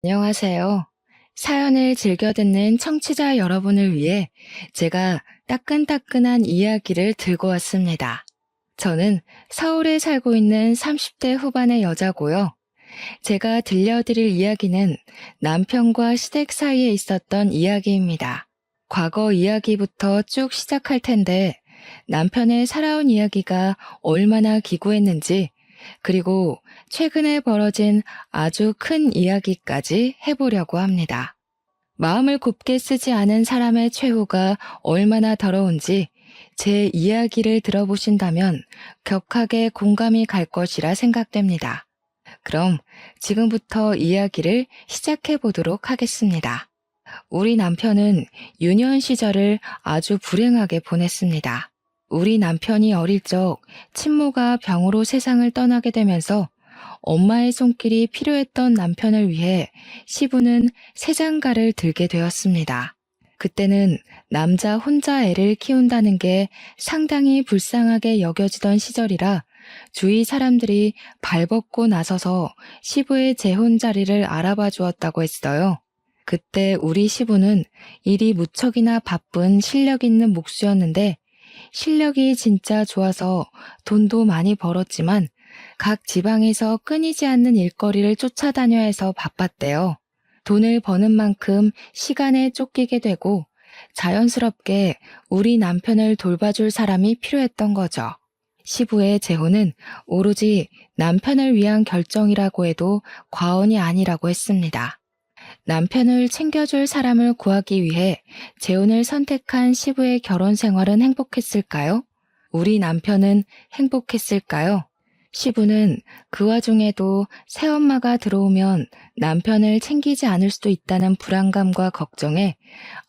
안녕하세요. 사연을 즐겨 듣는 청취자 여러분을 위해 제가 따끈따끈한 이야기를 들고 왔습니다. 저는 서울에 살고 있는 30대 후반의 여자고요. 제가 들려드릴 이야기는 남편과 시댁 사이에 있었던 이야기입니다. 과거 이야기부터 쭉 시작할 텐데 남편의 살아온 이야기가 얼마나 기구했는지, 그리고 최근에 벌어진 아주 큰 이야기까지 해보려고 합니다. 마음을 곱게 쓰지 않은 사람의 최후가 얼마나 더러운지 제 이야기를 들어보신다면 격하게 공감이 갈 것이라 생각됩니다. 그럼 지금부터 이야기를 시작해 보도록 하겠습니다. 우리 남편은 유년 시절을 아주 불행하게 보냈습니다. 우리 남편이 어릴 적 친모가 병으로 세상을 떠나게 되면서 엄마의 손길이 필요했던 남편을 위해 시부는 새장가를 들게 되었습니다. 그때는 남자 혼자 애를 키운다는 게 상당히 불쌍하게 여겨지던 시절이라 주위 사람들이 발벗고 나서서 시부의 재혼 자리를 알아봐 주었다고 했어요. 그때 우리 시부는 일이 무척이나 바쁜 실력 있는 목수였는데, 실력이 진짜 좋아서 돈도 많이 벌었지만 각 지방에서 끊이지 않는 일거리를 쫓아다녀야 해서 바빴대요. 돈을 버는 만큼 시간에 쫓기게 되고 자연스럽게 우리 남편을 돌봐줄 사람이 필요했던 거죠. 시부의 재혼은 오로지 남편을 위한 결정이라고 해도 과언이 아니라고 했습니다. 남편을 챙겨줄 사람을 구하기 위해 재혼을 선택한 시부의 결혼 생활은 행복했을까요? 우리 남편은 행복했을까요? 시부는 그 와중에도 새엄마가 들어오면 남편을 챙기지 않을 수도 있다는 불안감과 걱정에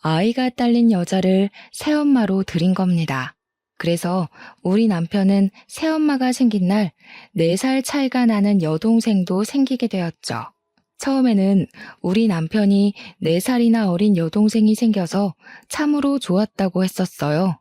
아이가 딸린 여자를 새엄마로 들인 겁니다. 그래서 우리 남편은 새엄마가 생긴 날 4살 차이가 나는 여동생도 생기게 되었죠. 처음에는 우리 남편이 4살이나 어린 여동생이 생겨서 참으로 좋았다고 했었어요.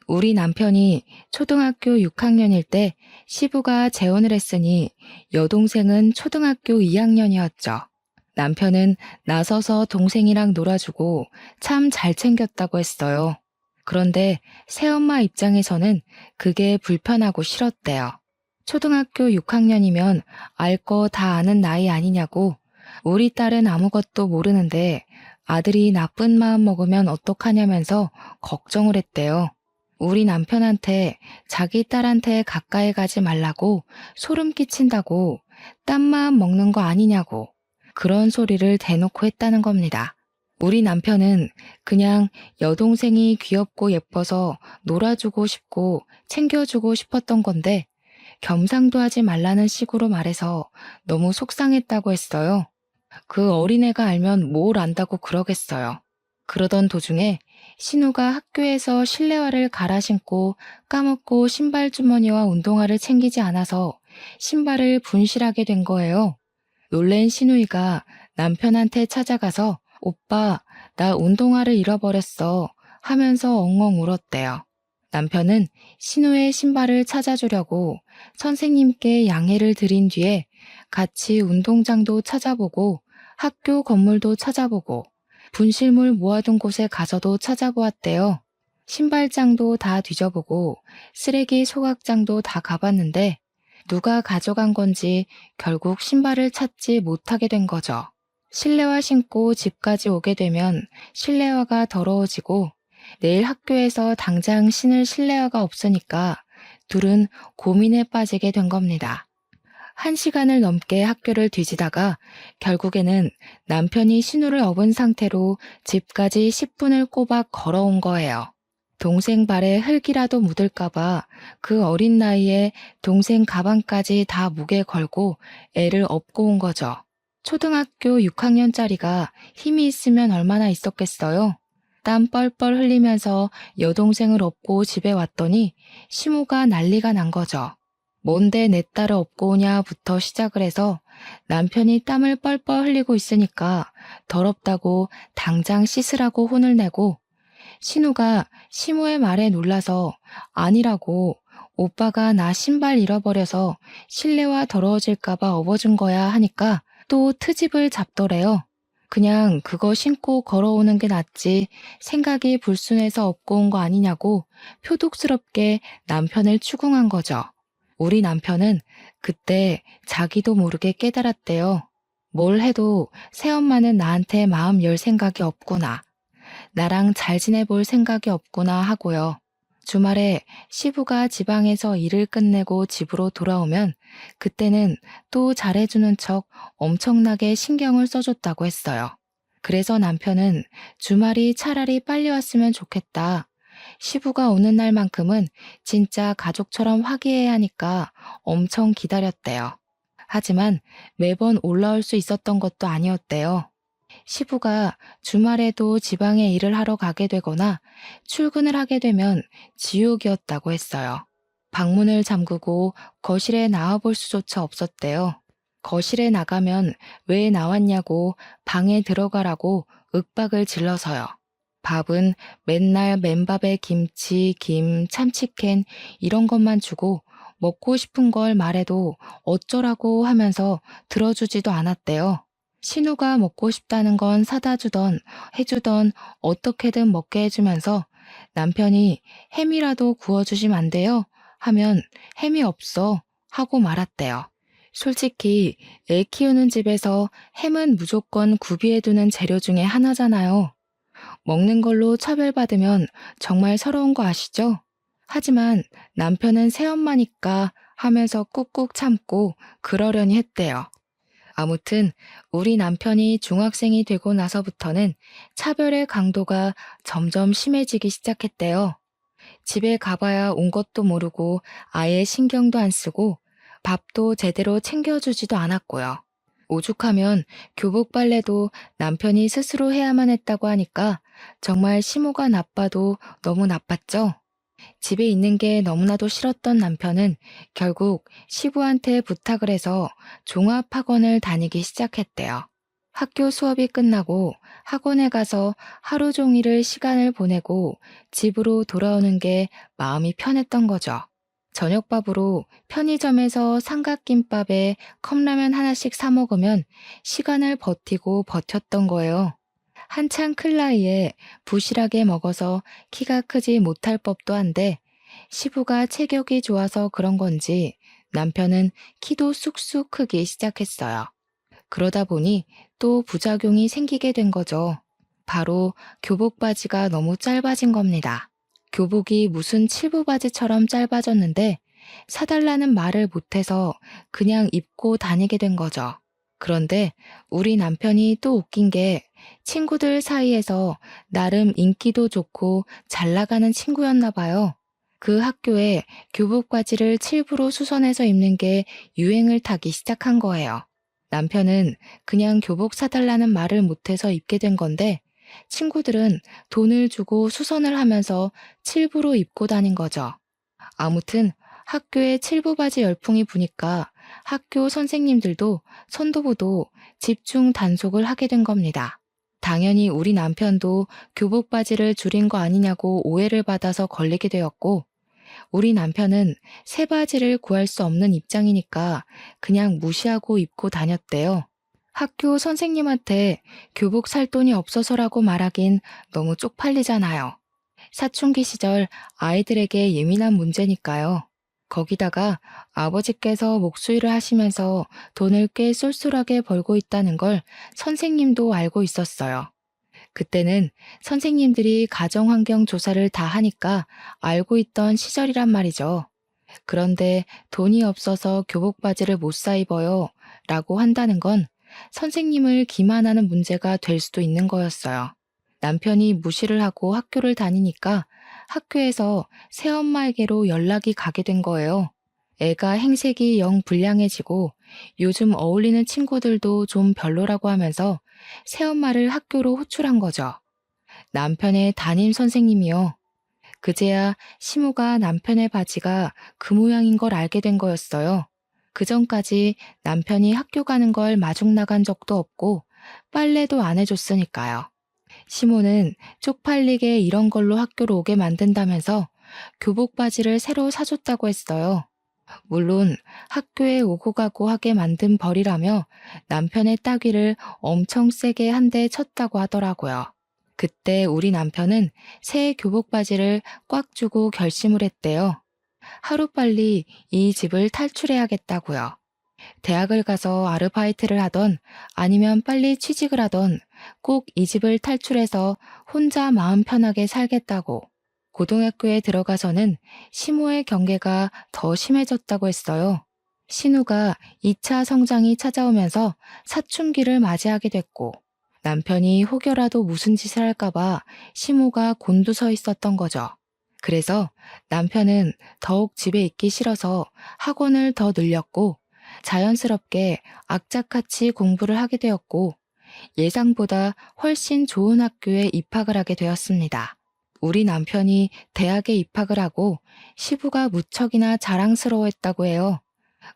우리 남편이 초등학교 6학년일 때 시부가 재혼을 했으니 여동생은 초등학교 2학년이었죠. 남편은 나서서 동생이랑 놀아주고 참 잘 챙겼다고 했어요. 그런데 새엄마 입장에서는 그게 불편하고 싫었대요. 초등학교 6학년이면 알 거 다 아는 나이 아니냐고, 우리 딸은 아무것도 모르는데 아들이 나쁜 마음 먹으면 어떡하냐면서 걱정을 했대요. 우리 남편한테 자기 딸한테 가까이 가지 말라고, 소름 끼친다고, 딴 마음 먹는 거 아니냐고 그런 소리를 대놓고 했다는 겁니다. 우리 남편은 그냥 여동생이 귀엽고 예뻐서 놀아주고 싶고 챙겨주고 싶었던 건데 겸상도 하지 말라는 식으로 말해서 너무 속상했다고 했어요. 그 어린애가 알면 뭘 안다고 그러겠어요. 그러던 도중에 신우가 학교에서 실내화를 갈아 신고 까먹고 신발 주머니와 운동화를 챙기지 않아서 신발을 분실하게 된 거예요. 놀란 신우이가 남편한테 찾아가서 오빠, 나 운동화를 잃어버렸어 하면서 엉엉 울었대요. 남편은 신우의 신발을 찾아주려고 선생님께 양해를 드린 뒤에 같이 운동장도 찾아보고 학교 건물도 찾아보고 분실물 모아둔 곳에 가서도 찾아보았대요. 신발장도 다 뒤져보고 쓰레기 소각장도 다 가봤는데 누가 가져간 건지 결국 신발을 찾지 못하게 된 거죠. 실내화 신고 집까지 오게 되면 실내화가 더러워지고 내일 학교에서 당장 신을 실내화가 없으니까 둘은 고민에 빠지게 된 겁니다. 1시간을 넘게 학교를 뒤지다가 결국에는 남편이 신호를 업은 상태로 집까지 10분을 꼬박 걸어온 거예요. 동생 발에 흙이라도 묻을까봐 그 어린 나이에 동생 가방까지 다 무게 걸고 애를 업고 온 거죠. 초등학교 6학년짜리가 힘이 있으면 얼마나 있었겠어요? 땀 뻘뻘 흘리면서 여동생을 업고 집에 왔더니 시모가 난리가 난 거죠. 뭔데 내 딸을 업고 오냐부터 시작을 해서 남편이 땀을 뻘뻘 흘리고 있으니까 더럽다고 당장 씻으라고 혼을 내고, 신우가 시모의 말에 놀라서 아니라고, 오빠가 나 신발 잃어버려서 실내화 더러워질까봐 업어준 거야 하니까 또 트집을 잡더래요. 그냥 그거 신고 걸어오는 게 낫지 생각이 불순해서 업고 온 거 아니냐고 표독스럽게 남편을 추궁한 거죠. 우리 남편은 그때 자기도 모르게 깨달았대요. 뭘 해도 새엄마는 나한테 마음 열 생각이 없구나. 나랑 잘 지내볼 생각이 없구나 하고요. 주말에 시부가 지방에서 일을 끝내고 집으로 돌아오면 그때는 또 잘해주는 척 엄청나게 신경을 써줬다고 했어요. 그래서 남편은 주말이 차라리 빨리 왔으면 좋겠다. 시부가 오는 날만큼은 진짜 가족처럼 화기애애하니까 하니까 엄청 기다렸대요. 하지만 매번 올라올 수 있었던 것도 아니었대요. 시부가 주말에도 지방에 일을 하러 가게 되거나 출근을 하게 되면 지옥이었다고 했어요. 방문을 잠그고 거실에 나와볼 수조차 없었대요. 거실에 나가면 왜 나왔냐고 방에 들어가라고 윽박을 질러서요. 밥은 맨날 맨밥에 김치, 김, 참치캔 이런 것만 주고 먹고 싶은 걸 말해도 어쩌라고 하면서 들어주지도 않았대요. 신우가 먹고 싶다는 건 사다 주던 해주던 어떻게든 먹게 해주면서 남편이 햄이라도 구워주시면 안 돼요? 하면 햄이 없어 하고 말았대요. 솔직히 애 키우는 집에서 햄은 무조건 구비해두는 재료 중에 하나잖아요. 먹는 걸로 차별받으면 정말 서러운 거 아시죠? 하지만 남편은 새엄마니까 하면서 꾹꾹 참고 그러려니 했대요. 아무튼 우리 남편이 중학생이 되고 나서부터는 차별의 강도가 점점 심해지기 시작했대요. 집에 가봐야 온 것도 모르고 아예 신경도 안 쓰고 밥도 제대로 챙겨주지도 않았고요. 오죽하면 교복 빨래도 남편이 스스로 해야만 했다고 하니까 정말 심호가 나빠도 너무 나빴죠. 집에 있는 게 너무나도 싫었던 남편은 결국 시부한테 부탁을 해서 종합학원을 다니기 시작했대요. 학교 수업이 끝나고 학원에 가서 하루 종일을 시간을 보내고 집으로 돌아오는 게 마음이 편했던 거죠. 저녁밥으로 편의점에서 삼각김밥에 컵라면 하나씩 사 먹으면 시간을 버티고 버텼던 거예요. 한창 클 나이에 부실하게 먹어서 키가 크지 못할 법도 한데 시부가 체격이 좋아서 그런 건지 남편은 키도 쑥쑥 크기 시작했어요. 그러다 보니 또 부작용이 생기게 된 거죠. 바로 교복 바지가 너무 짧아진 겁니다. 교복이 무슨 칠부 바지처럼 짧아졌는데 사달라는 말을 못해서 그냥 입고 다니게 된 거죠. 그런데 우리 남편이 또 웃긴 게 친구들 사이에서 나름 인기도 좋고 잘 나가는 친구였나 봐요. 그 학교에 교복 바지를 칠부로 수선해서 입는 게 유행을 타기 시작한 거예요. 남편은 그냥 교복 사달라는 말을 못해서 입게 된 건데 친구들은 돈을 주고 수선을 하면서 칠부로 입고 다닌 거죠. 아무튼 학교에 칠부 바지 열풍이 부니까 학교 선생님들도 선도부도 집중 단속을 하게 된 겁니다. 당연히 우리 남편도 교복 바지를 줄인 거 아니냐고 오해를 받아서 걸리게 되었고 우리 남편은 새 바지를 구할 수 없는 입장이니까 그냥 무시하고 입고 다녔대요. 학교 선생님한테 교복 살 돈이 없어서라고 말하긴 너무 쪽팔리잖아요. 사춘기 시절 아이들에게 예민한 문제니까요. 거기다가 아버지께서 목수일을 하시면서 돈을 꽤 쏠쏠하게 벌고 있다는 걸 선생님도 알고 있었어요. 그때는 선생님들이 가정환경 조사를 다 하니까 알고 있던 시절이란 말이죠. 그런데 돈이 없어서 교복 바지를 못 사 입어요 라고 한다는 건 선생님을 기만하는 문제가 될 수도 있는 거였어요. 남편이 무시를 하고 학교를 다니니까 학교에서 새엄마에게로 연락이 가게 된 거예요. 애가 행색이 영 불량해지고 요즘 어울리는 친구들도 좀 별로라고 하면서 새엄마를 학교로 호출한 거죠. 남편의 담임 선생님이요. 그제야 시무가 남편의 바지가 그 모양인 걸 알게 된 거였어요. 그 전까지 남편이 학교 가는 걸 마중 나간 적도 없고 빨래도 안 해줬으니까요. 시모는 쪽팔리게 이런 걸로 학교로 오게 만든다면서 교복 바지를 새로 사줬다고 했어요. 물론 학교에 오고 가고 하게 만든 벌이라며 남편의 따귀를 엄청 세게 한 대 쳤다고 하더라고요. 그때 우리 남편은 새 교복 바지를 꽉 쥐고 결심을 했대요. 하루빨리 이 집을 탈출해야겠다고요. 대학을 가서 아르바이트를 하던 아니면 빨리 취직을 하던 꼭 이 집을 탈출해서 혼자 마음 편하게 살겠다고. 고등학교에 들어가서는 시모의 경계가 더 심해졌다고 했어요. 신우가 2차 성장이 찾아오면서 사춘기를 맞이하게 됐고 남편이 혹여라도 무슨 짓을 할까봐 시모가 곤두서 있었던 거죠. 그래서 남편은 더욱 집에 있기 싫어서 학원을 더 늘렸고 자연스럽게 악착같이 공부를 하게 되었고 예상보다 훨씬 좋은 학교에 입학을 하게 되었습니다. 우리 남편이 대학에 입학을 하고 시부가 무척이나 자랑스러워했다고 해요.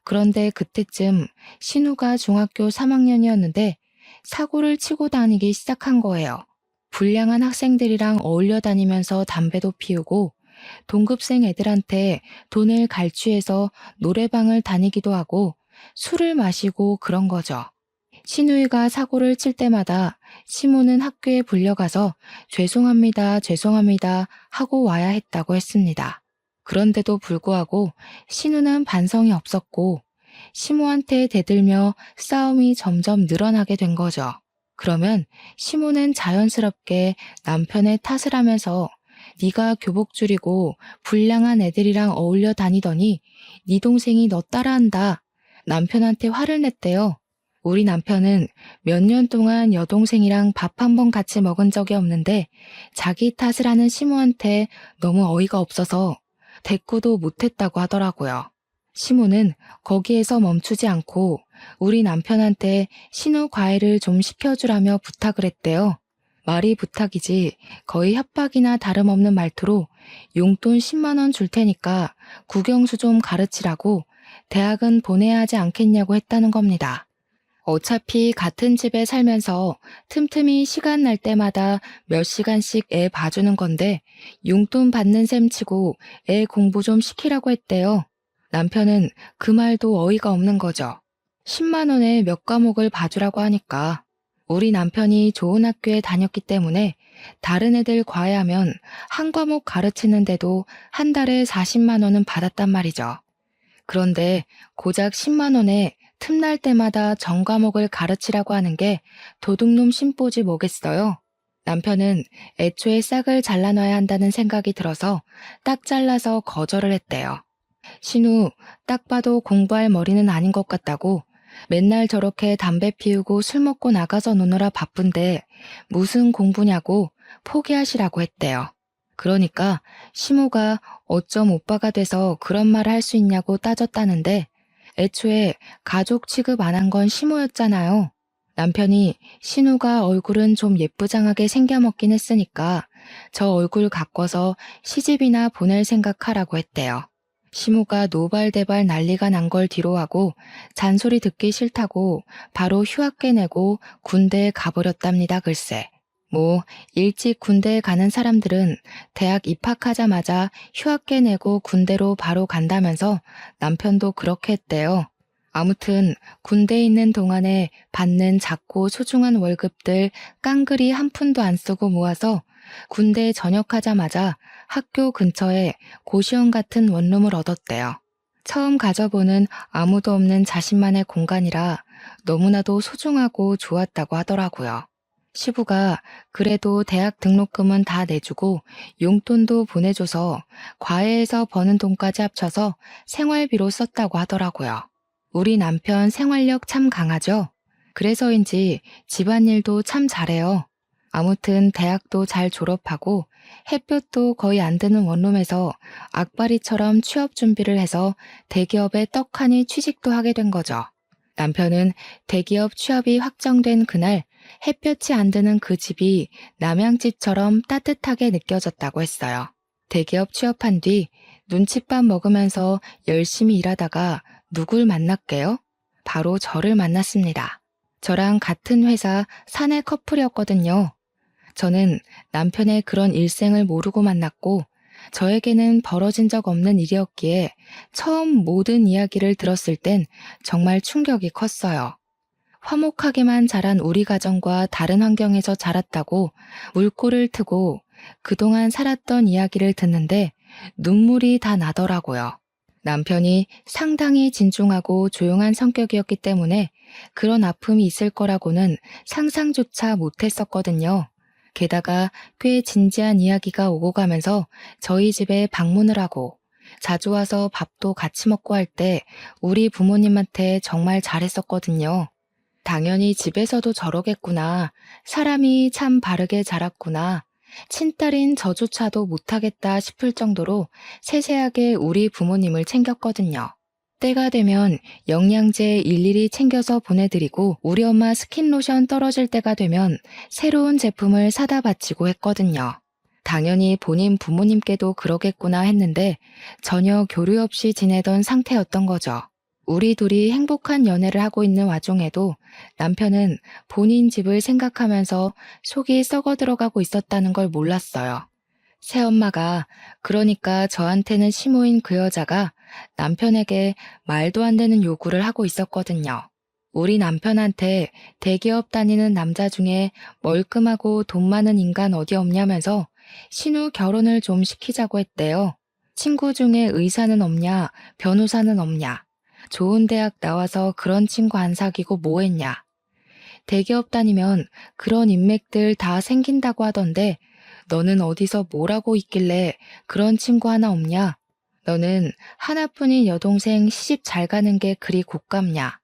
그런데 그때쯤 신우가 중학교 3학년이었는데 사고를 치고 다니기 시작한 거예요. 불량한 학생들이랑 어울려 다니면서 담배도 피우고 동급생 애들한테 돈을 갈취해서 노래방을 다니기도 하고 술을 마시고 그런 거죠. 신우이가 사고를 칠 때마다 시모는 학교에 불려가서 죄송합니다, 죄송합니다 하고 와야 했다고 했습니다. 그런데도 불구하고 신우는 반성이 없었고 시모한테 대들며 싸움이 점점 늘어나게 된 거죠. 그러면 시모는 자연스럽게 남편의 탓을 하면서 네가 교복 줄이고 불량한 애들이랑 어울려 다니더니 네 동생이 너 따라한다. 남편한테 화를 냈대요. 우리 남편은 몇 년 동안 여동생이랑 밥 한 번 같이 먹은 적이 없는데 자기 탓을 하는 시모한테 너무 어이가 없어서 대꾸도 못했다고 하더라고요. 시모는 거기에서 멈추지 않고 우리 남편한테 신우 과외를 좀 시켜주라며 부탁을 했대요. 말이 부탁이지 거의 협박이나 다름없는 말투로 용돈 10만 원 줄 테니까 국영수 좀 가르치라고 대학은 보내야 하지 않겠냐고 했다는 겁니다. 어차피 같은 집에 살면서 틈틈이 시간 날 때마다 몇 시간씩 애 봐주는 건데 용돈 받는 셈 치고 애 공부 좀 시키라고 했대요. 남편은 그 말도 어이가 없는 거죠. 10만 원에 몇 과목을 봐주라고 하니까 우리 남편이 좋은 학교에 다녔기 때문에 다른 애들 과외하면 한 과목 가르치는데도 한 달에 40만 원은 받았단 말이죠. 그런데 고작 10만 원에 틈날 때마다 전 과목을 가르치라고 하는 게 도둑놈 심보지 뭐겠어요. 남편은 애초에 싹을 잘라놔야 한다는 생각이 들어서 딱 잘라서 거절을 했대요. 신우, 딱 봐도 공부할 머리는 아닌 것 같다고 맨날 저렇게 담배 피우고 술 먹고 나가서 노느라 바쁜데 무슨 공부냐고 포기하시라고 했대요. 그러니까 시모가 어쩜 오빠가 돼서 그런 말을 할 수 있냐고 따졌다는데 애초에 가족 취급 안 한 건 시모였잖아요. 남편이 신우가 얼굴은 좀 예쁘장하게 생겨먹긴 했으니까 저 얼굴 가꿔서 시집이나 보낼 생각하라고 했대요. 시모가 노발대발 난리가 난 걸 뒤로하고 잔소리 듣기 싫다고 바로 휴학계 내고 군대에 가버렸답니다. 글쎄. 일찍 군대에 가는 사람들은 대학 입학하자마자 휴학계 내고 군대로 바로 간다면서 남편도 그렇게 했대요. 아무튼 군대에 있는 동안에 받는 작고 소중한 월급들 깡그리 한 푼도 안 쓰고 모아서 군대에 전역하자마자 학교 근처에 고시원 같은 원룸을 얻었대요. 처음 가져보는 아무도 없는 자신만의 공간이라 너무나도 소중하고 좋았다고 하더라고요. 시부가 그래도 대학 등록금은 다 내주고 용돈도 보내줘서 과외에서 버는 돈까지 합쳐서 생활비로 썼다고 하더라고요. 우리 남편 생활력 참 강하죠? 그래서인지 집안일도 참 잘해요. 아무튼 대학도 잘 졸업하고 햇볕도 거의 안 드는 원룸에서 악바리처럼 취업 준비를 해서 대기업에 떡하니 취직도 하게 된 거죠. 남편은 대기업 취업이 확정된 그날 햇볕이 안 드는 그 집이 남양집처럼 따뜻하게 느껴졌다고 했어요. 대기업 취업한 뒤 눈칫밥 먹으면서 열심히 일하다가 누굴 만났게요? 바로 저를 만났습니다. 저랑 같은 회사 사내 커플이었거든요. 저는 남편의 그런 일생을 모르고 만났고 저에게는 벌어진 적 없는 일이었기에 처음 모든 이야기를 들었을 땐 정말 충격이 컸어요. 화목하게만 자란 우리 가정과 다른 환경에서 자랐다고 물꼬를 트고 그동안 살았던 이야기를 듣는데 눈물이 다 나더라고요. 남편이 상당히 진중하고 조용한 성격이었기 때문에 그런 아픔이 있을 거라고는 상상조차 못했었거든요. 게다가 꽤 진지한 이야기가 오고 가면서 저희 집에 방문을 하고 자주 와서 밥도 같이 먹고 할 때 우리 부모님한테 정말 잘했었거든요. 당연히 집에서도 저러겠구나. 사람이 참 바르게 자랐구나. 친딸인 저조차도 못하겠다 싶을 정도로 세세하게 우리 부모님을 챙겼거든요. 때가 되면 영양제 일일이 챙겨서 보내드리고 우리 엄마 스킨로션 떨어질 때가 되면 새로운 제품을 사다 바치고 했거든요. 당연히 본인 부모님께도 그러겠구나 했는데 전혀 교류 없이 지내던 상태였던 거죠. 우리 둘이 행복한 연애를 하고 있는 와중에도 남편은 본인 집을 생각하면서 속이 썩어 들어가고 있었다는 걸 몰랐어요. 새엄마가 그러니까 저한테는 시모인 그 여자가 남편에게 말도 안 되는 요구를 하고 있었거든요. 우리 남편한테 대기업 다니는 남자 중에 멀끔하고 돈 많은 인간 어디 없냐면서 신우 결혼을 좀 시키자고 했대요. 친구 중에 의사는 없냐, 변호사는 없냐. 좋은 대학 나와서 그런 친구 안 사귀고 뭐 했냐. 대기업 다니면 그런 인맥들 다 생긴다고 하던데 너는 어디서 뭐라고 있길래 그런 친구 하나 없냐? 너는 하나뿐인 여동생 시집 잘 가는 게 그리 곶감냐?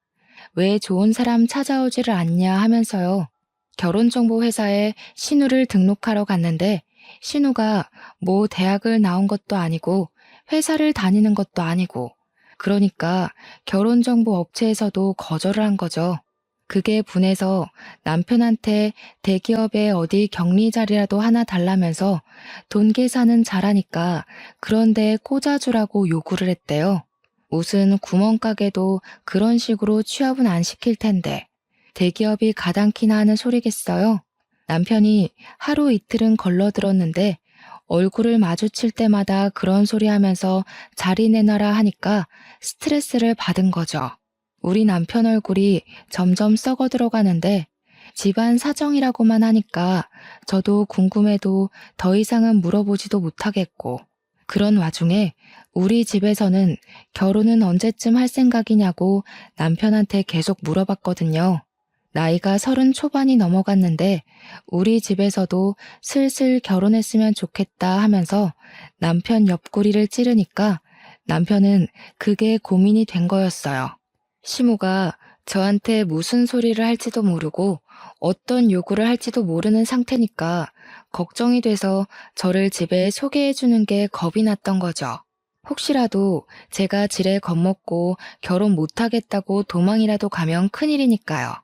왜 좋은 사람 찾아오지를 않냐 하면서요. 결혼정보회사에 신우를 등록하러 갔는데 신우가 뭐 대학을 나온 것도 아니고 회사를 다니는 것도 아니고 그러니까 결혼정보 업체에서도 거절을 한 거죠. 그게 분해서 남편한테 대기업에 어디 격리 자리라도 하나 달라면서 돈 계산은 잘하니까 그런 데에 꽂아주라고 요구를 했대요. 무슨 구멍가게도 그런 식으로 취업은 안 시킬 텐데 대기업이 가당키나 하는 소리겠어요? 남편이 하루 이틀은 걸러들었는데 얼굴을 마주칠 때마다 그런 소리 하면서 자리 내놔라 하니까 스트레스를 받은 거죠. 우리 남편 얼굴이 점점 썩어 들어가는데 집안 사정이라고만 하니까 저도 궁금해도 더 이상은 물어보지도 못하겠고 그런 와중에 우리 집에서는 결혼은 언제쯤 할 생각이냐고 남편한테 계속 물어봤거든요. 나이가 30 초반이 넘어갔는데 우리 집에서도 슬슬 결혼했으면 좋겠다 하면서 남편 옆구리를 찌르니까 남편은 그게 고민이 된 거였어요. 시모가 저한테 무슨 소리를 할지도 모르고 어떤 요구를 할지도 모르는 상태니까 걱정이 돼서 저를 집에 소개해 주는 게 겁이 났던 거죠. 혹시라도 제가 지레 겁먹고 결혼 못하겠다고 도망이라도 가면 큰일이니까요.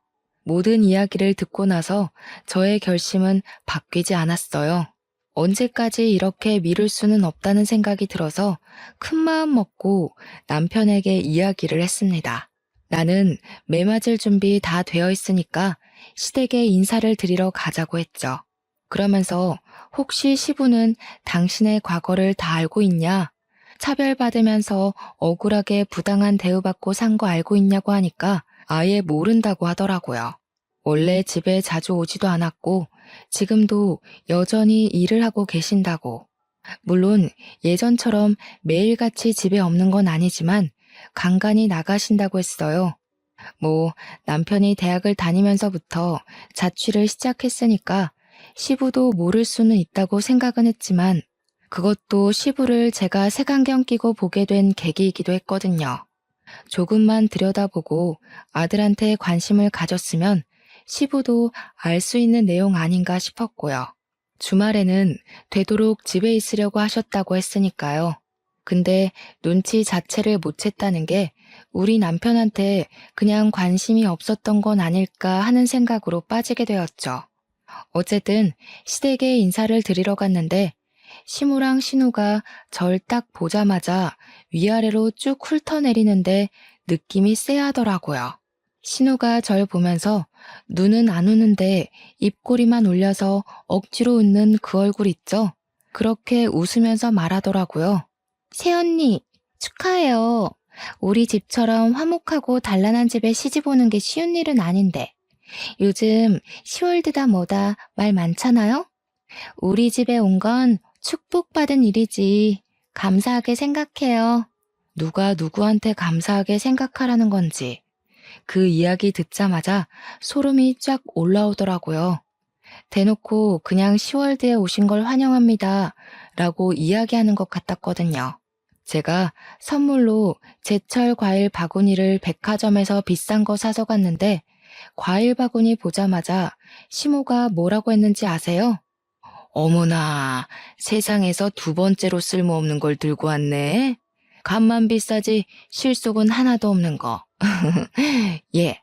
모든 이야기를 듣고 나서 저의 결심은 바뀌지 않았어요. 언제까지 이렇게 미룰 수는 없다는 생각이 들어서 큰 마음 먹고 남편에게 이야기를 했습니다. 나는 매 맞을 준비 다 되어 있으니까 시댁에 인사를 드리러 가자고 했죠. 그러면서 혹시 시부는 당신의 과거를 다 알고 있냐? 차별받으면서 억울하게 부당한 대우받고 산 거 알고 있냐고 하니까 아예 모른다고 하더라고요. 원래 집에 자주 오지도 않았고 지금도 여전히 일을 하고 계신다고. 물론 예전처럼 매일같이 집에 없는 건 아니지만 간간히 나가신다고 했어요. 뭐 남편이 대학을 다니면서부터 자취를 시작했으니까 시부도 모를 수는 있다고 생각은 했지만 그것도 시부를 제가 색안경 끼고 보게 된 계기이기도 했거든요. 조금만 들여다보고 아들한테 관심을 가졌으면 시부도 알 수 있는 내용 아닌가 싶었고요. 주말에는 되도록 집에 있으려고 하셨다고 했으니까요. 근데 눈치 자체를 못 챘다는 게 우리 남편한테 그냥 관심이 없었던 건 아닐까 하는 생각으로 빠지게 되었죠. 어쨌든 시댁에 인사를 드리러 갔는데 시무랑 신우가 절 딱 보자마자 위아래로 쭉 훑어내리는데 느낌이 쎄하더라고요. 신우가 절 보면서 눈은 안 우는데 입꼬리만 올려서 억지로 웃는 그 얼굴 있죠? 그렇게 웃으면서 말하더라고요. 새언니, 축하해요. 우리 집처럼 화목하고 단란한 집에 시집 오는 게 쉬운 일은 아닌데. 요즘 시월드다 뭐다 말 많잖아요? 우리 집에 온 건 축복받은 일이지. 감사하게 생각해요. 누가 누구한테 감사하게 생각하라는 건지. 그 이야기 듣자마자 소름이 쫙 올라오더라고요. 대놓고 그냥 시월드에 오신 걸 환영합니다. 라고 이야기하는 것 같았거든요. 제가 선물로 제철 과일 바구니를 백화점에서 비싼 거 사서 갔는데 과일 바구니 보자마자 시모가 뭐라고 했는지 아세요? 어머나, 세상에서 두 번째로 쓸모없는 걸 들고 왔네. 값만 비싸지 실속은 하나도 없는 거. 예,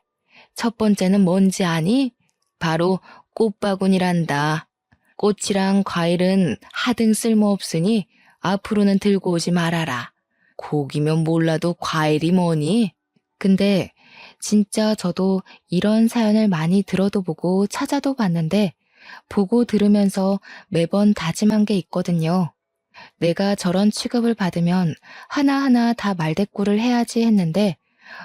첫 번째는 뭔지 아니? 바로 꽃바구니란다. 꽃이랑 과일은 하등 쓸모없으니 앞으로는 들고 오지 말아라. 고기면 몰라도 과일이 뭐니? 근데 진짜 저도 이런 사연을 많이 들어도 보고 찾아도 봤는데 보고 들으면서 매번 다짐한 게 있거든요. 내가 저런 취급을 받으면 하나하나 다 말대꾸를 해야지 했는데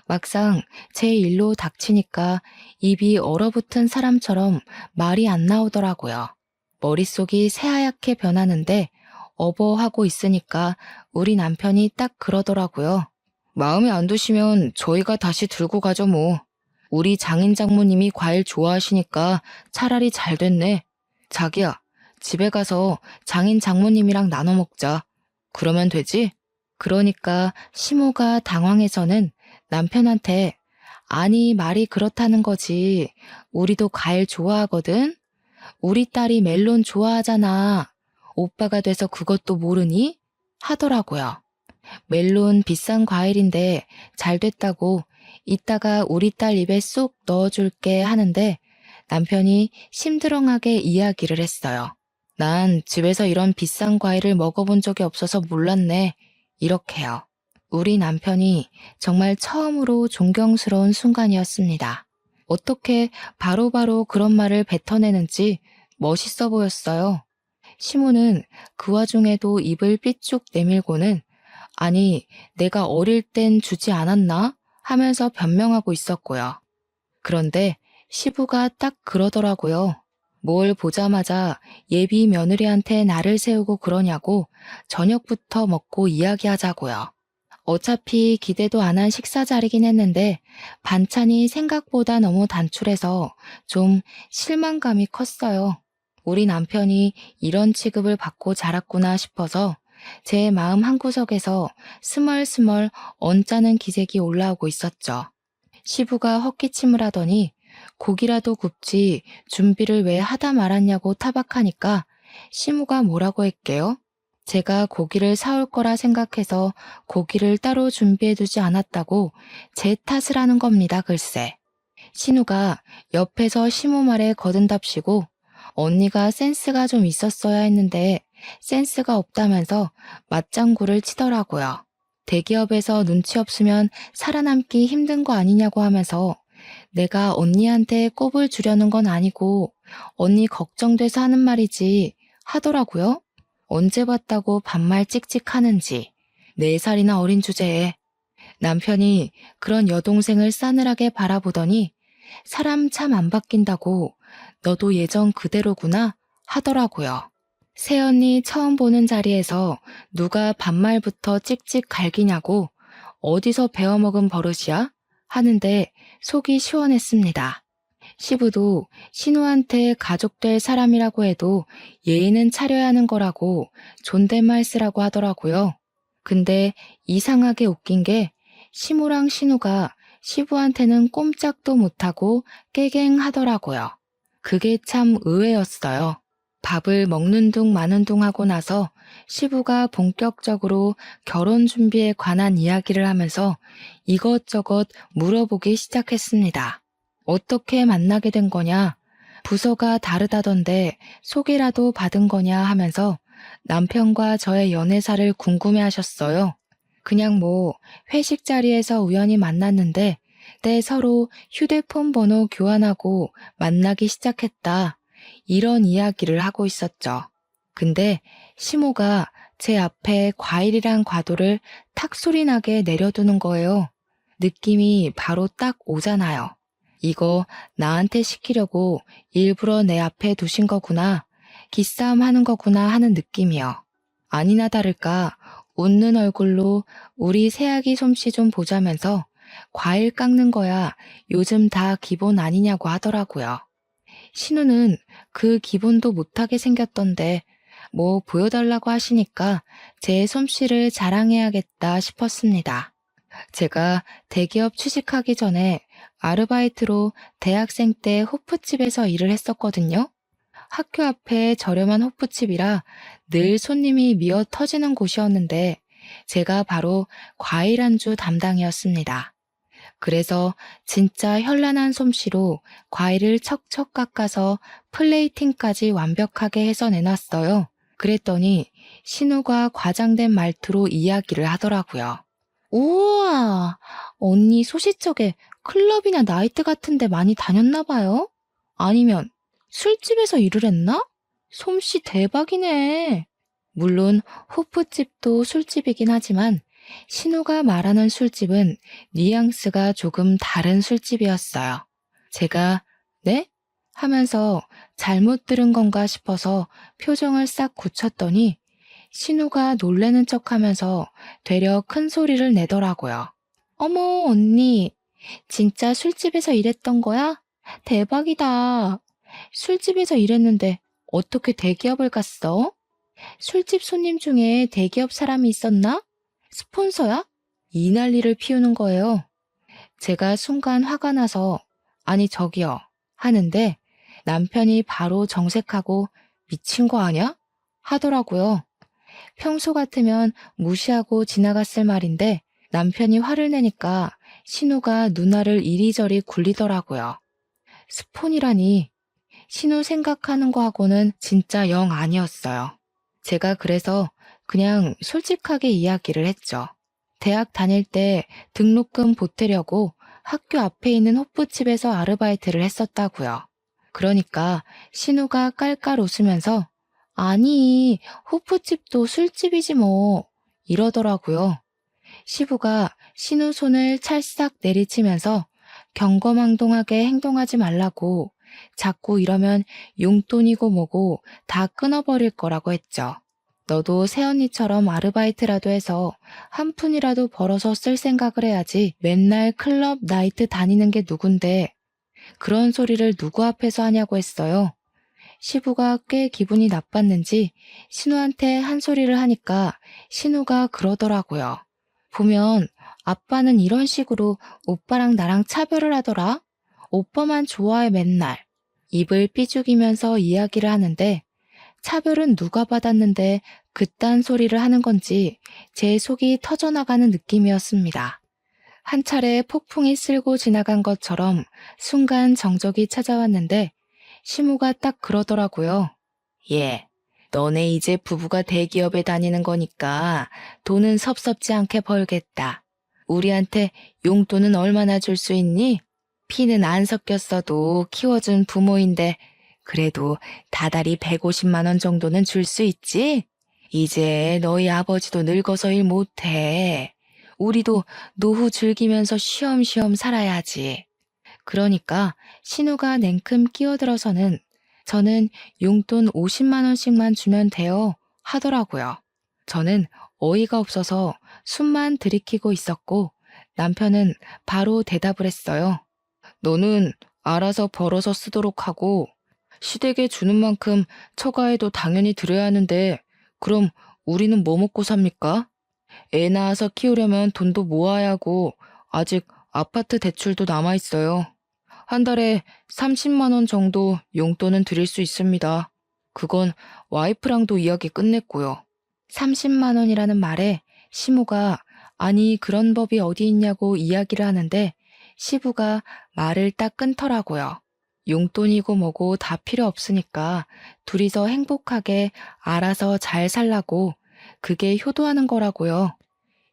막상 제 일로 닥치니까 입이 얼어붙은 사람처럼 말이 안 나오더라고요. 머릿속이 새하얗게 변하는데 어버하고 있으니까 우리 남편이 딱 그러더라고요. 마음에 안 드시면 저희가 다시 들고 가죠 뭐. 우리 장인 장모님이 과일 좋아하시니까 차라리 잘 됐네. 자기야, 집에 가서 장인 장모님이랑 나눠 먹자. 그러면 되지? 그러니까 시모가 당황해서는 남편한테 아니 말이 그렇다는 거지. 우리도 과일 좋아하거든. 우리 딸이 멜론 좋아하잖아. 오빠가 돼서 그것도 모르니? 하더라고요. 멜론 비싼 과일인데 잘 됐다고 이따가 우리 딸 입에 쏙 넣어줄게 하는데 남편이 심드렁하게 이야기를 했어요. 난 집에서 이런 비싼 과일을 먹어본 적이 없어서 몰랐네. 이렇게요. 우리 남편이 정말 처음으로 존경스러운 순간이었습니다. 어떻게 바로바로 그런 말을 뱉어내는지 멋있어 보였어요. 시모는 그 와중에도 입을 삐쭉 내밀고는 아니, 내가 어릴 땐 주지 않았나? 하면서 변명하고 있었고요. 그런데 시부가 딱 그러더라고요. 뭘 보자마자 예비 며느리한테 나를 세우고 그러냐고 저녁부터 먹고 이야기하자고요. 어차피 기대도 안 한 식사 자리긴 했는데 반찬이 생각보다 너무 단출해서 좀 실망감이 컸어요. 우리 남편이 이런 취급을 받고 자랐구나 싶어서 제 마음 한구석에서 스멀스멀 언짢은 기색이 올라오고 있었죠. 시부가 헛기침을 하더니 고기라도 굽지 준비를 왜 하다 말았냐고 타박하니까 시무가 뭐라고 했게요? 제가 고기를 사올 거라 생각해서 고기를 따로 준비해두지 않았다고 제 탓을 하는 겁니다, 글쎄. 신우가 옆에서 시무 말에 거듭답시고 언니가 센스가 좀 있었어야 했는데 센스가 없다면서 맞장구를 치더라고요. 대기업에서 눈치 없으면 살아남기 힘든 거 아니냐고 하면서 내가 언니한테 꼽을 주려는 건 아니고 언니 걱정돼서 하는 말이지 하더라고요. 언제 봤다고 반말 찍찍하는지 4살이나 어린 주제에 남편이 그런 여동생을 싸늘하게 바라보더니 사람 참 안 바뀐다고 너도 예전 그대로구나 하더라고요. 새언니 처음 보는 자리에서 누가 반말부터 찍찍 갈기냐고 어디서 배워먹은 버릇이야? 하는데 속이 시원했습니다. 시부도 신우한테 가족될 사람이라고 해도 예의는 차려야 하는 거라고 존댓말 쓰라고 하더라고요. 근데 이상하게 웃긴 게 시무랑 신우가 시부한테는 꼼짝도 못하고 깨갱하더라고요. 그게 참 의외였어요. 밥을 먹는 둥 마는 둥 하고 나서 시부가 본격적으로 결혼 준비에 관한 이야기를 하면서 이것저것 물어보기 시작했습니다. 어떻게 만나게 된 거냐? 부서가 다르다던데 소개라도 받은 거냐 하면서 남편과 저의 연애사를 궁금해 하셨어요. 그냥 뭐 회식 자리에서 우연히 만났는데 때 서로 휴대폰 번호 교환하고 만나기 시작했다. 이런 이야기를 하고 있었죠. 근데 시모가 제 앞에 과일이랑 과도를 탁 소리 나게 내려두는 거예요. 느낌이 바로 딱 오잖아요. 이거 나한테 시키려고 일부러 내 앞에 두신 거구나. 기싸움 하는 거구나 하는 느낌이요. 아니나 다를까 웃는 얼굴로 우리 새아기 솜씨 좀 보자면서 과일 깎는 거야 요즘 다 기본 아니냐고 하더라고요. 신우는 그 기본도 못하게 생겼던데 뭐 보여달라고 하시니까 제 솜씨를 자랑해야겠다 싶었습니다. 제가 대기업 취직하기 전에 아르바이트로 대학생 때 호프집에서 일을 했었거든요. 학교 앞에 저렴한 호프집이라 늘 손님이 미어 터지는 곳이었는데 제가 바로 과일 안주 담당이었습니다. 그래서 진짜 현란한 솜씨로 과일을 척척 깎아서 플레이팅까지 완벽하게 해서 내놨어요. 그랬더니 신우가 과장된 말투로 이야기를 하더라고요. 우와, 언니 소시적에 클럽이나 나이트 같은 데 많이 다녔나 봐요? 아니면 술집에서 일을 했나? 솜씨 대박이네. 물론 호프집도 술집이긴 하지만 신우가 말하는 술집은 뉘앙스가 조금 다른 술집이었어요. 제가 네? 하면서 잘못 들은 건가 싶어서 표정을 싹 굳혔더니 신우가 놀래는 척하면서 되려 큰 소리를 내더라고요. 어머, 언니, 진짜 술집에서 일했던 거야? 대박이다. 술집에서 일했는데 어떻게 대기업을 갔어? 술집 손님 중에 대기업 사람이 있었나? 스폰서야? 이 난리를 피우는 거예요. 제가 순간 화가 나서 아니 저기요 하는데 남편이 바로 정색하고 미친 거 아냐? 하더라고요. 평소 같으면 무시하고 지나갔을 말인데 남편이 화를 내니까 신우가 누나를 이리저리 굴리더라고요. 스폰이라니 신우 생각하는 거하고는 진짜 영 아니었어요. 제가 그래서 그냥 솔직하게 이야기를 했죠. 대학 다닐 때 등록금 보태려고 학교 앞에 있는 호프집에서 아르바이트를 했었다고요. 그러니까 신우가 깔깔 웃으면서 아니, 호프집도 술집이지 뭐 이러더라고요. 시부가 신우 손을 찰싹 내리치면서 경거망동하게 행동하지 말라고 자꾸 이러면 용돈이고 뭐고 다 끊어버릴 거라고 했죠. 너도 새언니처럼 아르바이트라도 해서 한 푼이라도 벌어서 쓸 생각을 해야지 맨날 클럽 나이트 다니는 게 누군데 그런 소리를 누구 앞에서 하냐고 했어요. 시부가 꽤 기분이 나빴는지 신우한테 한 소리를 하니까 신우가 그러더라고요. 보면 아빠는 이런 식으로 오빠랑 나랑 차별을 하더라. 오빠만 좋아해 맨날. 입을 삐죽이면서 이야기를 하는데 차별은 누가 받았는데 그딴 소리를 하는 건지 제 속이 터져나가는 느낌이었습니다. 한 차례 폭풍이 쓸고 지나간 것처럼 순간 정적이 찾아왔는데 시무가 딱 그러더라고요. 예, 너네 이제 부부가 대기업에 다니는 거니까 돈은 섭섭지 않게 벌겠다. 우리한테 용돈은 얼마나 줄 수 있니? 피는 안 섞였어도 키워준 부모인데 그래도 다달이 150만 원 정도는 줄 수 있지? 이제 너희 아버지도 늙어서 일 못해. 우리도 노후 즐기면서 쉬엄쉬엄 살아야지. 그러니까 신우가 냉큼 끼어들어서는 저는 용돈 50만 원씩만 주면 돼요 하더라고요. 저는 어이가 없어서 숨만 들이키고 있었고 남편은 바로 대답을 했어요. 너는 알아서 벌어서 쓰도록 하고 시댁에 주는 만큼 처가에도 당연히 드려야 하는데 그럼 우리는 뭐 먹고 삽니까? 애 낳아서 키우려면 돈도 모아야 하고 아직 아파트 대출도 남아있어요. 한 달에 30만 원 정도 용돈은 드릴 수 있습니다. 그건 와이프랑도 이야기 끝냈고요. 30만 원이라는 말에 시모가 아니 그런 법이 어디 있냐고 이야기를 하는데 시부가 말을 딱 끊더라고요. 용돈이고 뭐고 다 필요 없으니까 둘이서 행복하게 알아서 잘 살라고 그게 효도하는 거라고요.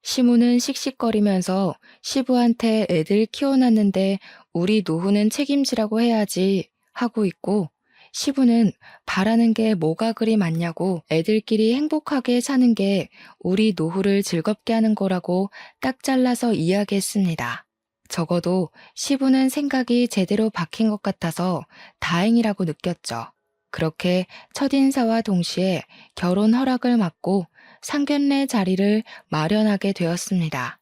시무는 씩씩거리면서 시부한테 애들 키워놨는데 우리 노후는 책임지라고 해야지 하고 있고 시부는 바라는 게 뭐가 그리 많냐고 애들끼리 행복하게 사는 게 우리 노후를 즐겁게 하는 거라고 딱 잘라서 이야기했습니다. 적어도 시부는 생각이 제대로 박힌 것 같아서 다행이라고 느꼈죠. 그렇게 첫인사와 동시에 결혼 허락을 받고 상견례 자리를 마련하게 되었습니다.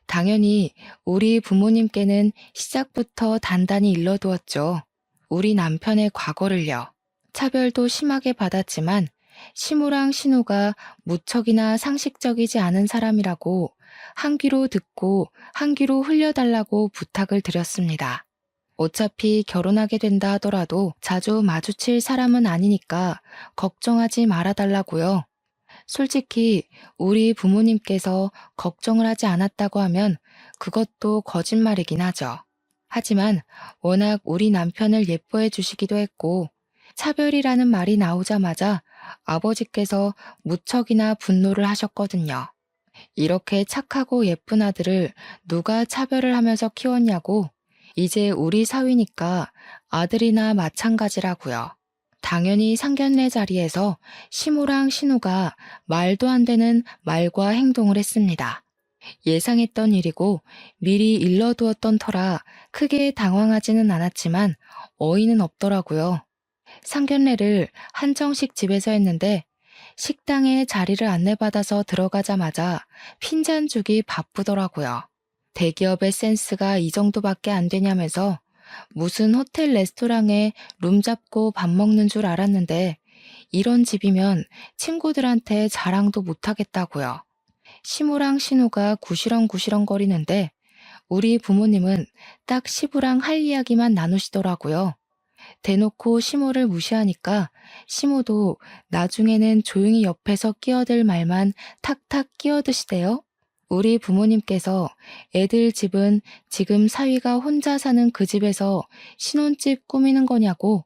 당연히 우리 부모님께는 시작부터 단단히 일러두었죠. 우리 남편의 과거를요. 차별도 심하게 받았지만 시무랑 신우가 무척이나 상식적이지 않은 사람이라고 한 귀로 듣고 한 귀로 흘려달라고 부탁을 드렸습니다. 어차피 결혼하게 된다 하더라도 자주 마주칠 사람은 아니니까 걱정하지 말아달라고요. 솔직히 우리 부모님께서 걱정을 하지 않았다고 하면 그것도 거짓말이긴 하죠. 하지만 워낙 우리 남편을 예뻐해 주시기도 했고 차별이라는 말이 나오자마자 아버지께서 무척이나 분노를 하셨거든요. 이렇게 착하고 예쁜 아들을 누가 차별을 하면서 키웠냐고 이제 우리 사위니까 아들이나 마찬가지라고요. 당연히 상견례 자리에서 시무랑 신우가 말도 안 되는 말과 행동을 했습니다. 예상했던 일이고 미리 일러두었던 터라 크게 당황하지는 않았지만 어이는 없더라고요. 상견례를 한정식 집에서 했는데 식당에 자리를 안내받아서 들어가자마자 핀잔 주기 바쁘더라고요. 대기업의 센스가 이 정도밖에 안 되냐면서 무슨 호텔 레스토랑에 룸 잡고 밥 먹는 줄 알았는데 이런 집이면 친구들한테 자랑도 못하겠다고요. 시무랑 신우가 구시렁구시렁 거리는데 우리 부모님은 딱 시부랑 할 이야기만 나누시더라고요. 대놓고 시모를 무시하니까 시모도 나중에는 조용히 옆에서 끼어들 말만 탁탁 끼어드시대요. 우리 부모님께서 애들 집은 지금 사위가 혼자 사는 그 집에서 신혼집 꾸미는 거냐고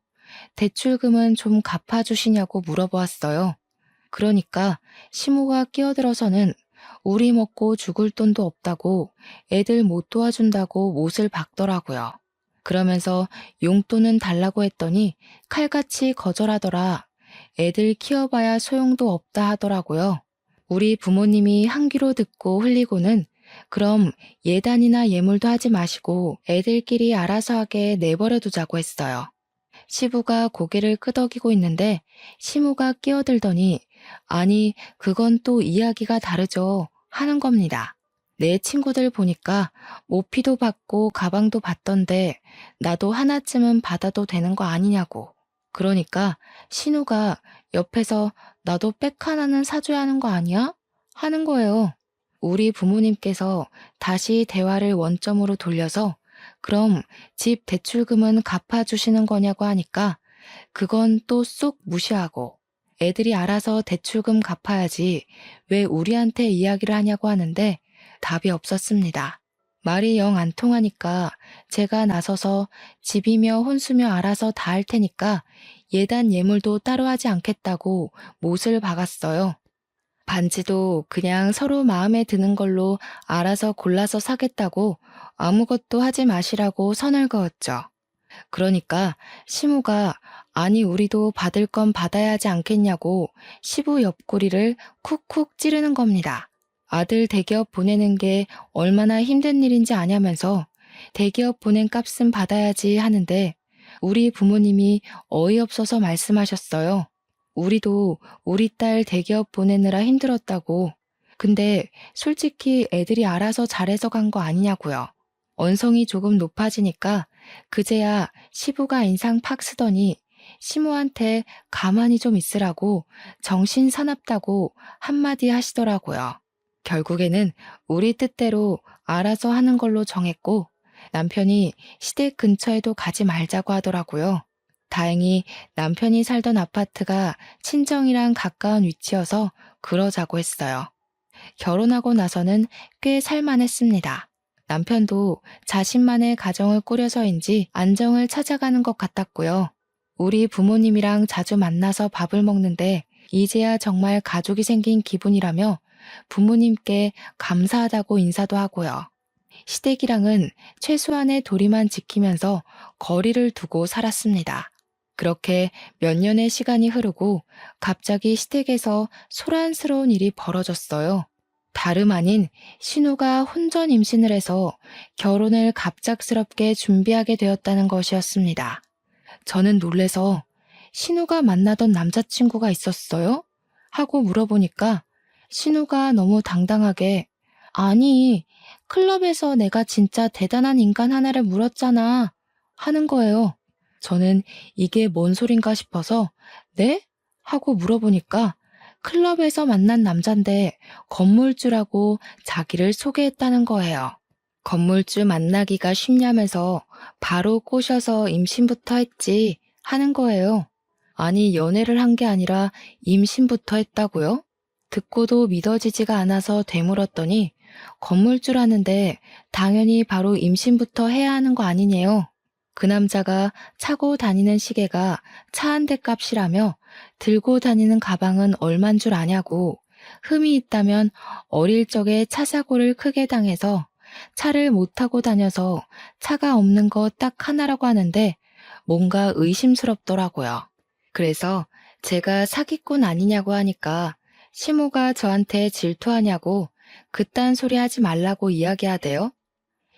대출금은 좀 갚아주시냐고 물어보았어요. 그러니까 시모가 끼어들어서는 우리 먹고 죽을 돈도 없다고 애들 못 도와준다고 못을 박더라고요. 그러면서 용돈은 달라고 했더니 칼같이 거절하더라. 애들 키워봐야 소용도 없다 하더라고요. 우리 부모님이 한 귀로 듣고 흘리고는 그럼 예단이나 예물도 하지 마시고 애들끼리 알아서 하게 내버려 두자고 했어요. 시부가 고개를 끄덕이고 있는데 시무가 끼어들더니 아니 그건 또 이야기가 다르죠 하는 겁니다. 내 친구들 보니까 모피도 받고 가방도 받던데 나도 하나쯤은 받아도 되는 거 아니냐고. 그러니까 신우가 옆에서 나도 백 하나는 사줘야 하는 거 아니야? 하는 거예요. 우리 부모님께서 다시 대화를 원점으로 돌려서 그럼 집 대출금은 갚아주시는 거냐고 하니까 그건 또 쏙 무시하고 애들이 알아서 대출금 갚아야지 왜 우리한테 이야기를 하냐고 하는데 답이 없었습니다. 말이 영 안 통하니까 제가 나서서 집이며 혼수며 알아서 다 할 테니까 예단 예물도 따로 하지 않겠다고 못을 박았어요. 반지도 그냥 서로 마음에 드는 걸로 알아서 골라서 사겠다고 아무것도 하지 마시라고 선을 그었죠. 그러니까 시무가 아니 우리도 받을 건 받아야 하지 않겠냐고 시부 옆구리를 쿡쿡 찌르는 겁니다. 아들 대기업 보내는 게 얼마나 힘든 일인지 아냐면서 대기업 보낸 값은 받아야지 하는데 우리 부모님이 어이없어서 말씀하셨어요. 우리도 우리 딸 대기업 보내느라 힘들었다고. 근데 솔직히 애들이 알아서 잘해서 간 거 아니냐고요. 언성이 조금 높아지니까 그제야 시부가 인상 팍 쓰더니 시모한테 가만히 좀 있으라고 정신 사납다고 한마디 하시더라고요. 결국에는 우리 뜻대로 알아서 하는 걸로 정했고 남편이 시댁 근처에도 가지 말자고 하더라고요. 다행히 남편이 살던 아파트가 친정이랑 가까운 위치여서 그러자고 했어요. 결혼하고 나서는 꽤 살만했습니다. 남편도 자신만의 가정을 꾸려서인지 안정을 찾아가는 것 같았고요. 우리 부모님이랑 자주 만나서 밥을 먹는데 이제야 정말 가족이 생긴 기분이라며 부모님께 감사하다고 인사도 하고요. 시댁이랑은 최소한의 도리만 지키면서 거리를 두고 살았습니다. 그렇게 몇 년의 시간이 흐르고 갑자기 시댁에서 소란스러운 일이 벌어졌어요. 다름 아닌 신우가 혼전 임신을 해서 결혼을 갑작스럽게 준비하게 되었다는 것이었습니다. 저는 놀래서 신우가 만나던 남자친구가 있었어요? 하고 물어보니까 신우가 너무 당당하게 아니, 클럽에서 내가 진짜 대단한 인간 하나를 물었잖아 하는 거예요. 저는 이게 뭔 소린가 싶어서 네? 하고 물어보니까 클럽에서 만난 남잔데 건물주라고 자기를 소개했다는 거예요. 건물주 만나기가 쉽냐면서 바로 꼬셔서 임신부터 했지 하는 거예요. 아니, 연애를 한 게 아니라 임신부터 했다고요? 듣고도 믿어지지가 않아서 되물었더니 건물주라는데 당연히 바로 임신부터 해야 하는 거 아니냐요. 그 남자가 차고 다니는 시계가 차 한 대 값이라며 들고 다니는 가방은 얼만 줄 아냐고 흠이 있다면 어릴 적에 차 사고를 크게 당해서 차를 못 타고 다녀서 차가 없는 거 딱 하나라고 하는데 뭔가 의심스럽더라고요. 그래서 제가 사기꾼 아니냐고 하니까 시모가 저한테 질투하냐고 그딴 소리 하지 말라고 이야기하대요.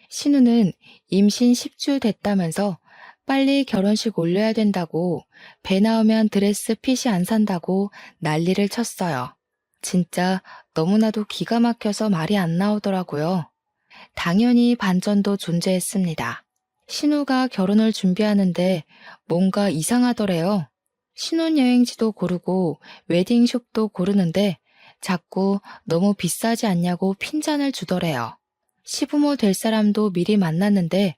신우는 임신 10주 됐다면서 빨리 결혼식 올려야 된다고 배 나오면 드레스 핏이 안 산다고 난리를 쳤어요. 진짜 너무나도 기가 막혀서 말이 안 나오더라고요. 당연히 반전도 존재했습니다. 신우가 결혼을 준비하는데 뭔가 이상하더래요. 신혼여행지도 고르고 웨딩숍도 고르는데 자꾸 너무 비싸지 않냐고 핀잔을 주더래요. 시부모 될 사람도 미리 만났는데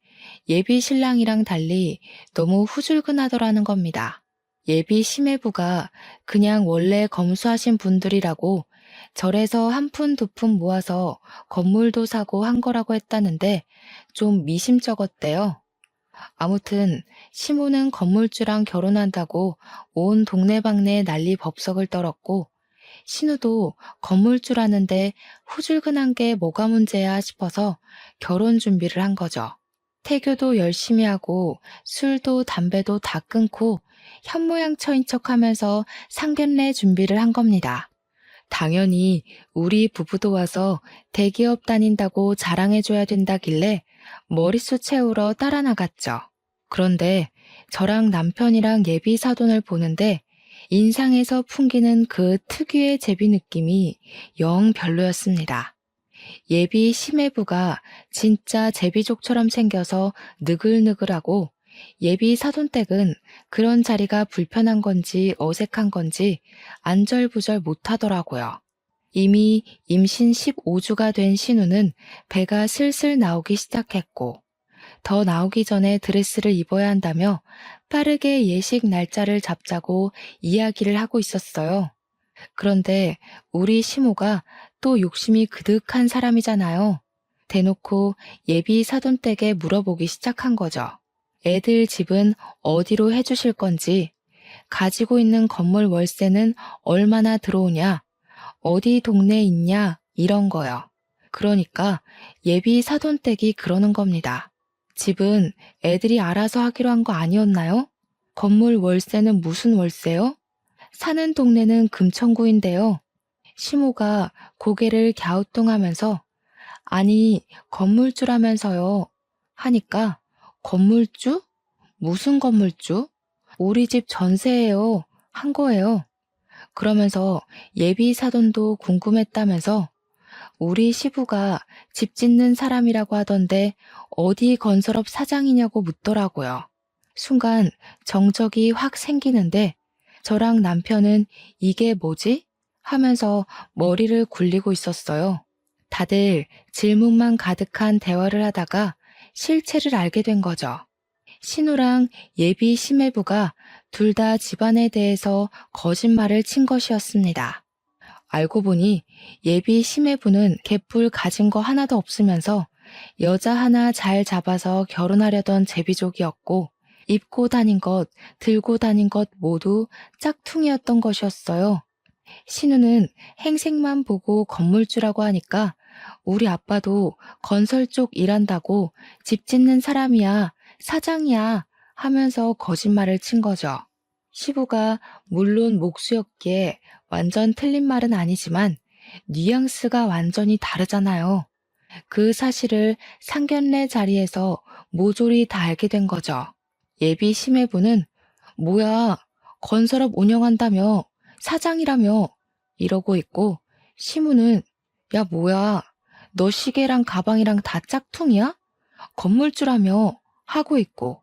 예비 신랑이랑 달리 너무 후줄근하더라는 겁니다. 예비 시매부가 그냥 원래 검소하신 분들이라고 절에서 한 푼 두 푼 모아서 건물도 사고 한 거라고 했다는데 좀 미심쩍었대요. 아무튼 시모는 건물주랑 결혼한다고 온 동네방네 난리 법석을 떨었고 신우도 건물주라는데 후줄근한 게 뭐가 문제야 싶어서 결혼 준비를 한 거죠. 태교도 열심히 하고 술도 담배도 다 끊고 현모양처인 척하면서 상견례 준비를 한 겁니다. 당연히 우리 부부도 와서 대기업 다닌다고 자랑해줘야 된다길래 머릿수 채우러 따라 나갔죠. 그런데 저랑 남편이랑 예비 사돈을 보는데 인상에서 풍기는 그 특유의 제비 느낌이 영 별로였습니다. 예비 시매부가 진짜 제비족처럼 생겨서 느글느글하고 예비 사돈댁은 그런 자리가 불편한 건지 어색한 건지 안절부절 못하더라고요. 이미 임신 15주가 된 신우는 배가 슬슬 나오기 시작했고 더 나오기 전에 드레스를 입어야 한다며 빠르게 예식 날짜를 잡자고 이야기를 하고 있었어요. 그런데 우리 시모가 또 욕심이 그득한 사람이잖아요. 대놓고 예비 사돈댁에 물어보기 시작한 거죠. 애들 집은 어디로 해주실 건지, 가지고 있는 건물 월세는 얼마나 들어오냐, 어디 동네에 있냐, 이런 거요. 그러니까 예비 사돈댁이 그러는 겁니다. 집은 애들이 알아서 하기로 한 거 아니었나요? 건물 월세는 무슨 월세요? 사는 동네는 금천구인데요. 시모가 고개를 갸우뚱하면서 아니 건물주라면서요 하니까 건물주? 무슨 건물주? 우리 집 전세예요 한 거예요. 그러면서 예비 사돈도 궁금했다면서 우리 시부가 집 짓는 사람이라고 하던데 어디 건설업 사장이냐고 묻더라고요. 순간 정적이 확 생기는데 저랑 남편은 이게 뭐지? 하면서 머리를 굴리고 있었어요. 다들 질문만 가득한 대화를 하다가 실체를 알게 된 거죠. 신우랑 예비 시매부가 둘 다 집안에 대해서 거짓말을 친 것이었습니다. 알고 보니 예비 시매부는 개뿔 가진 거 하나도 없으면서 여자 하나 잘 잡아서 결혼하려던 제비족이었고 입고 다닌 것, 들고 다닌 것 모두 짝퉁이었던 것이었어요. 신우는 행색만 보고 건물주라고 하니까 우리 아빠도 건설 쪽 일한다고 집 짓는 사람이야, 사장이야 하면서 거짓말을 친 거죠. 시부가 물론 목수였기에 완전 틀린 말은 아니지만 뉘앙스가 완전히 다르잖아요. 그 사실을 상견례 자리에서 모조리 다 알게 된 거죠. 예비 심해부는 뭐야, 건설업 운영한다며, 사장이라며 이러고 있고, 시무는 야 뭐야, 너 시계랑 가방이랑 다 짝퉁이야? 건물주라며 하고 있고,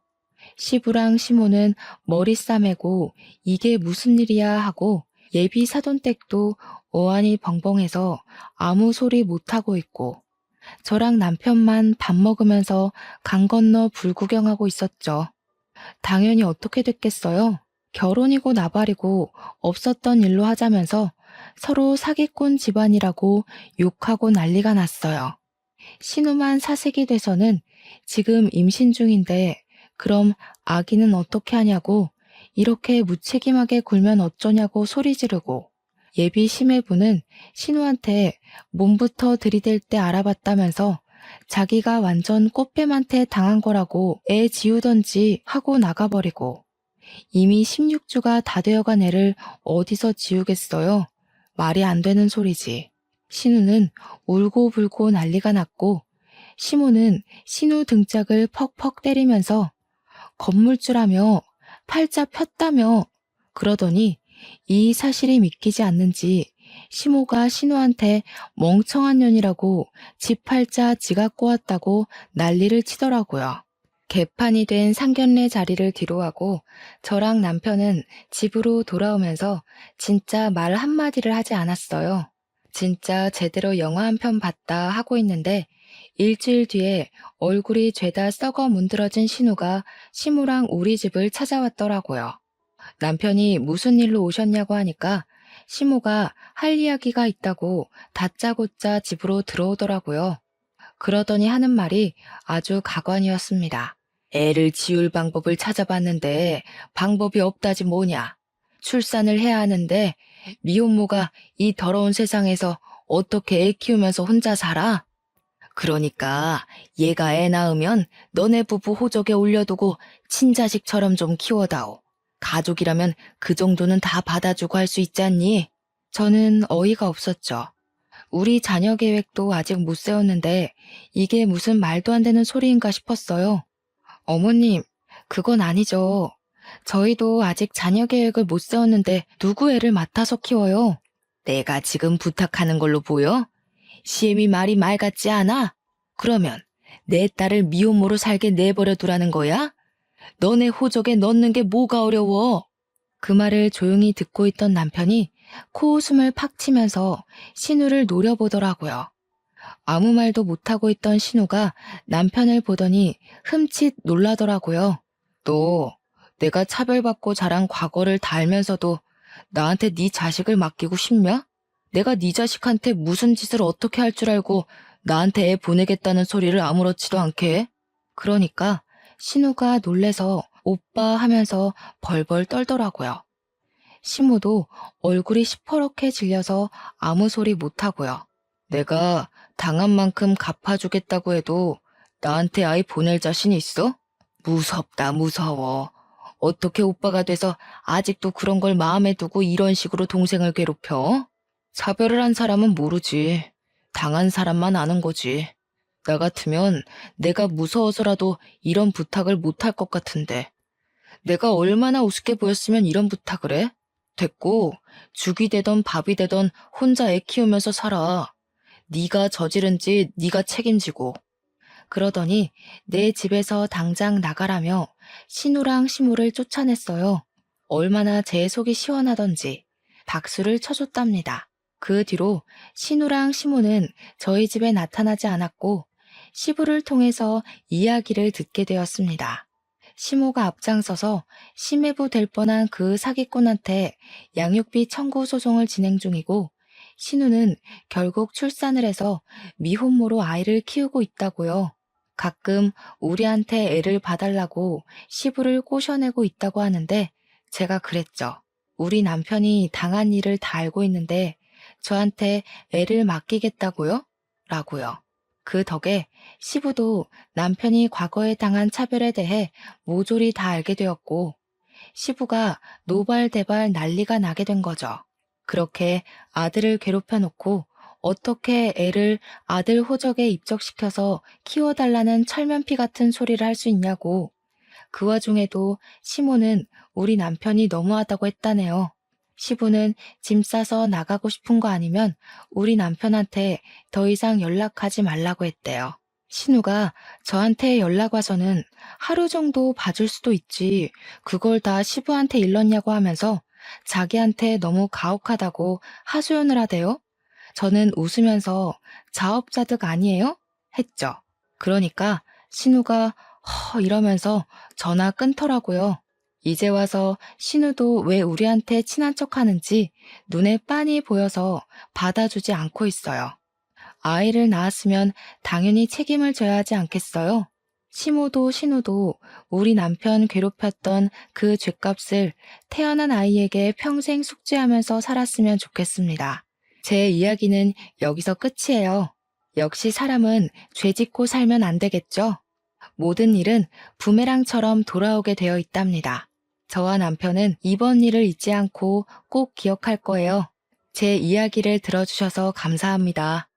시부랑 시모는 머리 싸매고 이게 무슨 일이야 하고 예비 사돈댁도 어안이 벙벙해서 아무 소리 못하고 있고, 저랑 남편만 밥 먹으면서 강 건너 불구경하고 있었죠. 당연히 어떻게 됐겠어요? 결혼이고 나발이고 없었던 일로 하자면서 서로 사기꾼 집안이라고 욕하고 난리가 났어요. 신우만 사색이 돼서는 지금 임신 중인데 그럼 아기는 어떻게 하냐고 이렇게 무책임하게 굴면 어쩌냐고 소리 지르고, 예비 심해부는 신우한테 몸부터 들이댈 때 알아봤다면서 자기가 완전 꽃뱀한테 당한 거라고 애 지우던지 하고 나가버리고, 이미 16주가 다 되어간 애를 어디서 지우겠어요? 말이 안 되는 소리지. 신우는 울고불고 난리가 났고, 시모는 신우 등짝을 퍽퍽 때리면서 건물주라며 팔자 폈다며 그러더니 이 사실이 믿기지 않는지 시모가 신우한테 멍청한 년이라고 지 팔자 지가 꼬았다고 난리를 치더라고요. 개판이 된 상견례 자리를 뒤로하고 저랑 남편은 집으로 돌아오면서 진짜 말 한마디를 하지 않았어요. 진짜 제대로 영화 한 편 봤다 하고 있는데 일주일 뒤에 얼굴이 죄다 썩어 문드러진 신우가 시무랑 우리 집을 찾아왔더라고요. 남편이 무슨 일로 오셨냐고 하니까 시무가 할 이야기가 있다고 다짜고짜 집으로 들어오더라고요. 그러더니 하는 말이 아주 가관이었습니다. 애를 지울 방법을 찾아봤는데 방법이 없다지 뭐냐. 출산을 해야 하는데 미혼모가 이 더러운 세상에서 어떻게 애 키우면서 혼자 살아? 그러니까 얘가 애 낳으면 너네 부부 호적에 올려두고 친자식처럼 좀 키워다오. 가족이라면 그 정도는 다 받아주고 할 수 있지 않니? 저는 어이가 없었죠. 우리 자녀 계획도 아직 못 세웠는데 이게 무슨 말도 안 되는 소리인가 싶었어요. 어머님, 그건 아니죠. 저희도 아직 자녀 계획을 못 세웠는데 누구 애를 맡아서 키워요? 내가 지금 부탁하는 걸로 보여? 시엠이 말이 말 같지 않아? 그러면 내 딸을 미혼모로 살게 내버려 두라는 거야? 너네 호적에 넣는 게 뭐가 어려워? 그 말을 조용히 듣고 있던 남편이 코웃음을 팍 치면서 신우를 노려보더라고요. 아무 말도 못하고 있던 신우가 남편을 보더니 흠칫 놀라더라고요. 너 내가 차별받고 자란 과거를 다 알면서도 나한테 네 자식을 맡기고 싶냐? 내가 네 자식한테 무슨 짓을 어떻게 할 줄 알고 나한테 애 보내겠다는 소리를 아무렇지도 않게 해? 그러니까 신우가 놀래서 오빠 하면서 벌벌 떨더라고요. 시무도 얼굴이 시퍼렇게 질려서 아무 소리 못하고요. 내가 당한 만큼 갚아주겠다고 해도 나한테 아이 보낼 자신 있어? 무섭다, 무서워. 어떻게 오빠가 돼서 아직도 그런 걸 마음에 두고 이런 식으로 동생을 괴롭혀? 차별을 한 사람은 모르지. 당한 사람만 아는 거지. 나 같으면 내가 무서워서라도 이런 부탁을 못할 것 같은데. 내가 얼마나 우습게 보였으면 이런 부탁을 해? 됐고, 죽이 되던 밥이 되던 혼자 애 키우면서 살아. 네가 저지른 짓 네가 책임지고. 그러더니 내 집에서 당장 나가라며 신우랑 시무를 쫓아냈어요. 얼마나 제 속이 시원하던지 박수를 쳐줬답니다. 그 뒤로 신우랑 시무는 저희 집에 나타나지 않았고 시부를 통해서 이야기를 듣게 되었습니다. 시모가 앞장서서 심해부 될 뻔한 그 사기꾼한테 양육비 청구 소송을 진행 중이고, 신우는 결국 출산을 해서 미혼모로 아이를 키우고 있다고요. 가끔 우리한테 애를 봐달라고 시부를 꼬셔내고 있다고 하는데 제가 그랬죠. 우리 남편이 당한 일을 다 알고 있는데 저한테 애를 맡기겠다고요? 라고요. 그 덕에 시부도 남편이 과거에 당한 차별에 대해 모조리 다 알게 되었고, 시부가 노발대발 난리가 나게 된 거죠. 그렇게 아들을 괴롭혀 놓고 어떻게 애를 아들 호적에 입적시켜서 키워달라는 철면피 같은 소리를 할 수 있냐고. 그 와중에도 시모는 우리 남편이 너무하다고 했다네요. 시부는 짐 싸서 나가고 싶은 거 아니면 우리 남편한테 더 이상 연락하지 말라고 했대요. 신우가 저한테 연락 와서는 하루 정도 봐줄 수도 있지, 그걸 다 시부한테 일렀냐고 하면서 자기한테 너무 가혹하다고 하소연을 하대요. 저는 웃으면서 자업자득 아니에요? 했죠. 그러니까 신우가 이러면서 전화 끊더라고요. 이제 와서 신우도 왜 우리한테 친한 척 하는지 눈에 빤히 보여서 받아주지 않고 있어요. 아이를 낳았으면 당연히 책임을 져야 하지 않겠어요? 시모도 신우도 우리 남편 괴롭혔던 그 죗값을 태어난 아이에게 평생 숙지하면서 살았으면 좋겠습니다. 제 이야기는 여기서 끝이에요. 역시 사람은 죄 짓고 살면 안 되겠죠? 모든 일은 부메랑처럼 돌아오게 되어 있답니다. 저와 남편은 이번 일을 잊지 않고 꼭 기억할 거예요. 제 이야기를 들어주셔서 감사합니다.